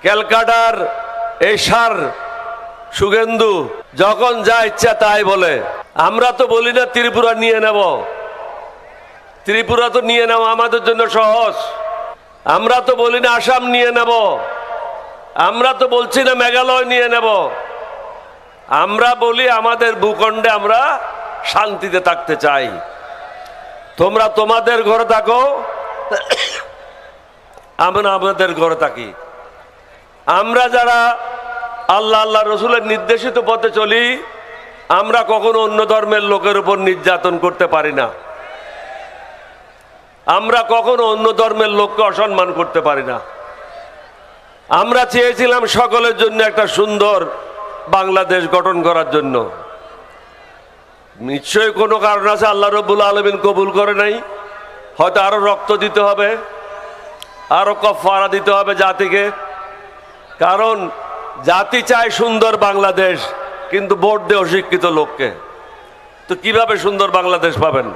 ক্যালকাটার এই সার শুভেন্দু যখন যা ইচ্ছা তাই বলে। আমরা তো বলি না ত্রিপুরা নিয়ে নেব, ত্রিপুরা তো নিয়ে নেওয়া আমাদের জন্য সহজ। আমরা তো বলি না আসাম নিয়ে নেব, আমরা তো বলছি না মেঘালয় নিয়ে নেব। আমরা বলি আমাদের ভূখণ্ডে আমরা শান্তিতে থাকতে চাই। তোমরা তোমাদের ঘরে থাকো, আমরা আমাদের ঘরে থাকি। আমরা যারা আল্লাহ আল্লাহ রসুলের নির্দেশিত পথে চলি, আমরা কখনো অন্য ধর্মের লোকের উপর নির্যাতন করতে পারি না। আমরা কখনো অন্য ধর্মের লোককে অসম্মান করতে পারি না। আমরা চেয়েছিলাম সকলের জন্য একটা সুন্দর বাংলাদেশ গঠন করার জন্য। নিশ্চয়ই কোনো কারণ আছে, আল্লাহ রব্বুল আলামিন কবুল করে নাই। হয়তো আরো রক্ত দিতে হবে, আরো কফারা দিতে হবে জাতিকে। কারণ জাতি চায় সুন্দর বাংলাদেশ, কিন্তু ভোট দেয় অশিক্ষিত লোককে। তো কিভাবে সুন্দর বাংলাদেশ পাবেন?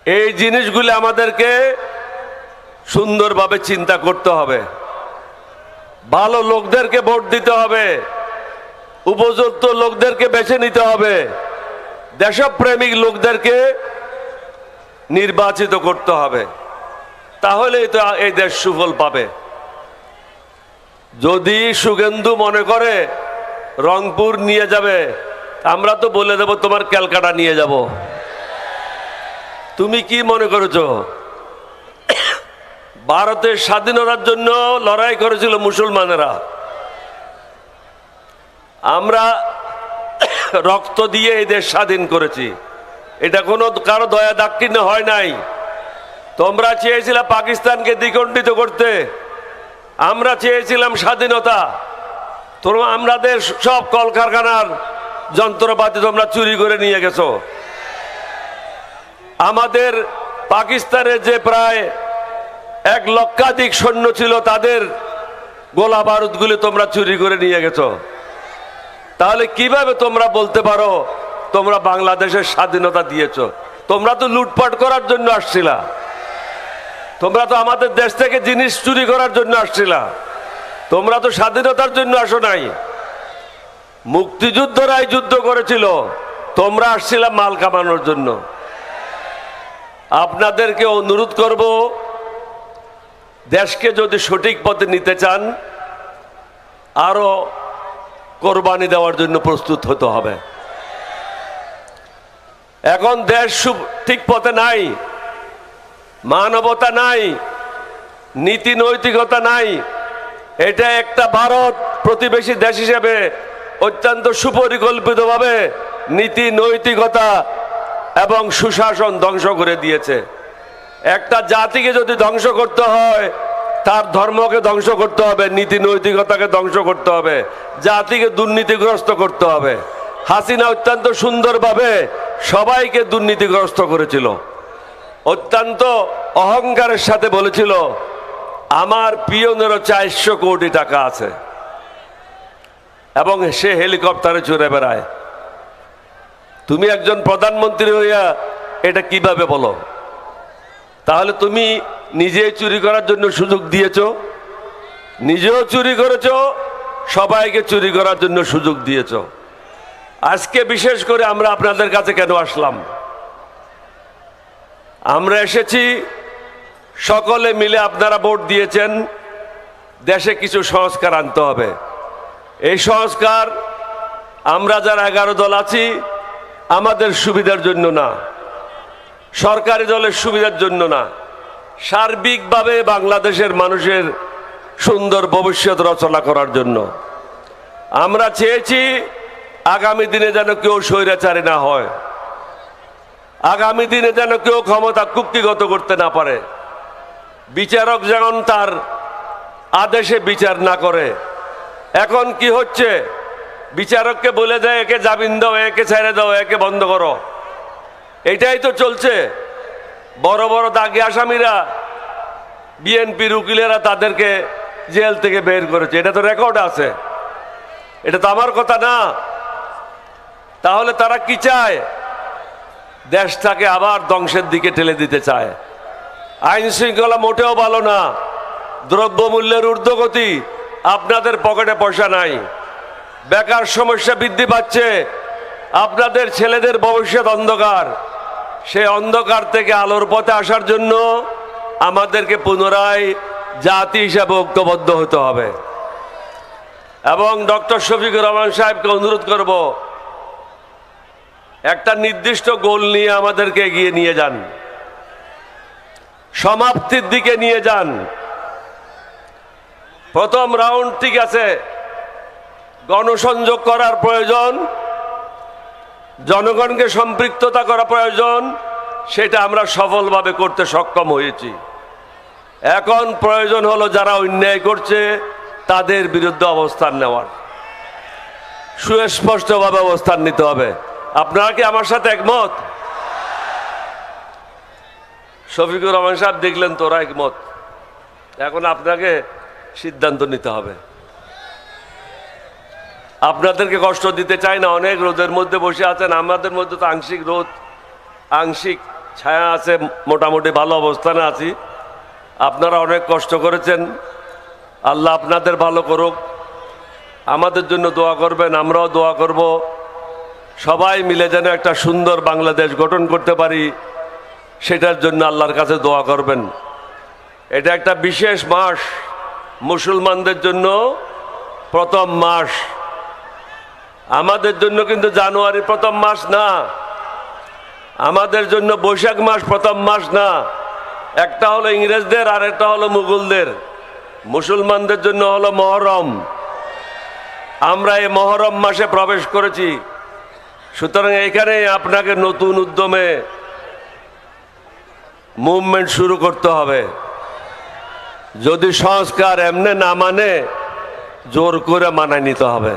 এই জিনিসগুলি আমাদেরকে সুন্দরভাবে চিন্তা করতে হবে। ভালো লোকদেরকে ভোট দিতে হবে, উপযুক্ত লোকদেরকে বেছে নিতে হবে, দেশপ্রেমিক লোকদেরকে নির্বাচিত করতে হবে। তাহলেই তো এই দেশ সুফল পাবে। যদি শুভেন্দু মনে করে রংপুর নিয়ে যাবে, আমরা তো বলে দেব তোমার ক্যালকাটা নিয়ে যাব। তুমি কি মনে করেছো? ভারতের স্বাধীনতার জন্য লড়াই করেছিল মুসলমানেরা। আমরা রক্ত দিয়ে এই দেশ স্বাধীন করেছি। এটা কোনো কারো দয়া দাক্ষিণ্য হয় নাই। তোমরা চেয়েছিলে পাকিস্তানকে দ্বিখণ্ডিত করতে, আমরা চেয়েছিলাম স্বাধীনতা। তোমরা আমাদের সব কলকারখানার যন্ত্রপাতি তোমরা চুরি করে নিয়ে গেছো। আমাদের পাকিস্তানের যে প্রায় 1 লক্ষাধিক সৈন্য ছিল, তাদের গোলা বারুদগুলি তোমরা চুরি করে নিয়ে গেছো। তাহলে কিভাবে তোমরা বলতে পারো তোমরা বাংলাদেশের স্বাধীনতা দিয়েছো? তোমরা তো লুটপাট করার জন্য আসছিলা। তোমরা তো আমাদের দেশ থেকে জিনিস চুরি করার জন্য আসছিলা। তোমরা তো স্বাধীনতার জন্য আসো নাই। মুক্তিযুদ্ধরাই যুদ্ধ করেছিল, তোমরা আসছিলা মাল কামানোর জন্য। আপনাদেরকে অনুরোধ করব, দেশকে যদি সঠিক পথে নিতে চান, আরো কোরবানি দেওয়ার জন্য প্রস্তুত হতে হবে। এখন দেশ ঠিক পথে নাই, মানবতা নাই, নীতি নৈতিকতা নাই। এটা একটা ভারত প্রতিবেশী দেশ হিসেবে অত্যন্ত সুপরিকল্পিতভাবে নীতি নৈতিকতা এবং সুশাসন ধ্বংস করে দিয়েছে। একটা জাতিকে যদি ধ্বংস করতে হয়, তার ধর্মকে ধ্বংস করতে হবে, নীতি নৈতিকতাকে ধ্বংস করতে হবে, জাতিকে দুর্নীতিগ্রস্ত করতে হবে। হাসিনা অত্যন্ত সুন্দরভাবে সবাইকে দুর্নীতিগ্রস্ত করেছিল। অত্যন্ত অহংকারের সাথে বলেছিল, আমার পিয়নেরও 400 কোটি টাকা আছে, এবং সে হেলিকপ্টারে চড়ে বেড়ায়। তুমি একজন প্রধানমন্ত্রী হইয়া এটা কিভাবে বলো? তাহলে তুমি নিজে চুরি করার জন্য সুযোগ দিয়েছো, নিজেও চুরি করেছো, সবাইকে চুরি করার জন্য সুযোগ দিয়েছো। আজকে বিশেষ করে আমরা আপনাদের কাছে কেন আসলাম? আমরা এসেছি, সকলে মিলে আপনারা ভোট দিয়েছেন, দেশে কিছু সংস্কার আনতে হবে। এই সংস্কার আমরা যারা 11 দল আছি আমাদের সুবিধার জন্য না, সরকারি দলের সুবিধার জন্য না, সার্বিকভাবে বাংলাদেশের মানুষের সুন্দর ভবিষ্যৎ রচনা করার জন্য। আমরা চেয়েছি আগামী দিনে যেন কেউ স্বৈরাচারী না হয়, আগামী দিনে যেন কেউ ক্ষমতা কুক্ষিগত করতে না পারে, বিচারক যেমন তার আদেশে বিচার না করে। এখন কি হচ্ছে? বিচারককে বলে দেয় একে জামিন দাও, একে ছেড়ে দাও, একে বন্ধ করো। এটাই তো চলছে। বড় বড় দাগি আসামিরা, বিএনপির উকিলেরা তাদেরকে জেল থেকে বের করেছে। এটা তো রেকর্ড আছে, এটা তো আমার কথা না। তাহলে তারা কি চায়? দেশটাকে আবার ধ্বংসের দিকে ঠেলে দিতে চায়। আইন শৃঙ্খলা মোটেও ভালো না, দ্রব্যমূল্যের ঊর্ধ্বগতি, আপনাদের পকেটে পয়সা নাই, বেকার সমস্যা বৃদ্ধি পাচ্ছে, আপনাদের ছেলেদের ভবিষ্যৎ অন্ধকার। সেই অন্ধকার থেকে আলোর পথে আসার জন্য আমাদেরকে পুনরায় জাতি হিসাবে ঐক্যবদ্ধ হতে হবে। এবং ডক্টর শফিকুর রহমান সাহেবকে অনুরোধ করব, একটা নির্দিষ্ট গোল নিয়ে আমাদেরকে এগিয়ে নিয়ে যান, সমাপ্তির দিকে নিয়ে যান। প্রথম রাউন্ড ঠিক আছে, গণসংযোগ করার প্রয়োজন, জনগণকে সম্পৃক্ততা করা প্রয়োজন, সেটা আমরা সফলভাবে করতে সক্ষম হয়েছি। এখন প্রয়োজন হলো যারা অন্যায় করছে তাদের বিরুদ্ধে অবস্থান নেওয়ার, সুস্পষ্টভাবে অবস্থান নিতে হবে। আপনারা কি আমার সাথে একমত? শফিকুর রহমান সাহেব দেখলেন তোরা একমত, এখন আপনাকে সিদ্ধান্ত নিতে হবে। আপনাদেরকে কষ্ট দিতে চাই না, অনেক রোদের মধ্যে বসে আছেন, আমাদের মধ্যে তো আংশিক রোদ আংশিক ছায়া আছে, মোটামুটি ভালো অবস্থানে আছি। আপনারা অনেক কষ্ট করেছেন, আল্লাহ আপনাদের ভালো করুক। আমাদের জন্য দোয়া করবেন, আমরাও দোয়া করব, সবাই মিলে যেন একটা সুন্দর বাংলাদেশ গঠন করতে পারি, সেটার জন্য আল্লাহর কাছে দোয়া করবেন। এটা একটা বিশেষ মাস, মুসলমানদের জন্য প্রথম মাস। আমাদের জন্য কিন্তু জানুয়ারি প্রথম মাস না, আমাদের জন্য বৈশাখ মাস প্রথম মাস না। একটা হলো ইংরেজদের আর একটা হলো মুঘলদের। মুসলমানদের জন্য হলো মহরম। আমরা এই মহরম মাসে প্রবেশ করেছি, সুতরাং এখানে আপনাকে নতুন উদ্যমে মুভমেন্ট শুরু করতে হবে। যদি সংস্কার এমনি না মানে, জোর করে মানায় নিতে হবে।